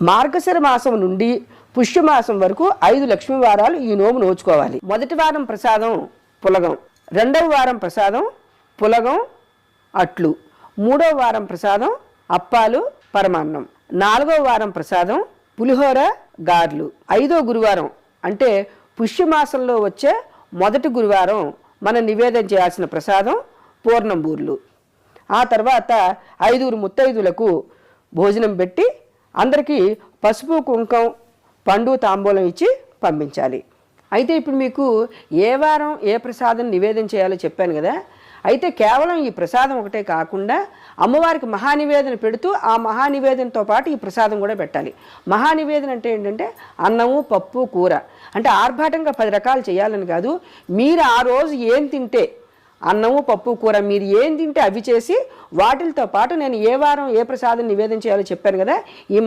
మార్గశిర మాసం నుండి పుష్యమాసం వరకు 5 లక్ష్మీ వారాలు ఈ నోము నోచుకోవాలి. మొదటి వారం ప్రసాదం పులగం, రెండవ వారం ప్రసాదం పులగం అట్లు, మూడవ వారం ప్రసాదం అప్పాలు పరమాన్నం, నాలుగవ వారం ప్రసాదం పులిహోర గార్లు, ఐదో గురువారం అంటే పుష్యమాసంలో వచ్చే మొదటి గురువారం మనం నివేదన చేయాల్సిన ప్రసాదం పూర్ణం బూర్లు. ఆ తర్వాత 5 ముత్తైదులకు భోజనం పెట్టి అందరికీ పసుపు కుంకం పండు తాంబూలం ఇచ్చి పంపించాలి. అయితే ఇప్పుడు మీకు ఏ వారం ఏ ప్రసాదం నివేదన చేయాలో చెప్పాను కదా. అయితే కేవలం ఈ ప్రసాదం ఒకటే కాకుండా అమ్మవారికి మహానివేదన పెడుతూ ఆ మహానివేదనతో పాటు ఈ ప్రసాదం కూడా పెట్టాలి. మహానివేదన అంటే ఏంటంటే అన్నము పప్పు కూర, అంటే ఆర్భాటంగా 10 రకాలు చేయాలని కాదు. మీరు ఆ రోజు ఏం తింటే అన్నము పప్పు కూర మీరు ఏం తింటే అవి చేసి వాటితో పాటు నేను ఏ వారం ఏ ప్రసాదం నివేదన చేయాలో చెప్పాను కదా. ఈ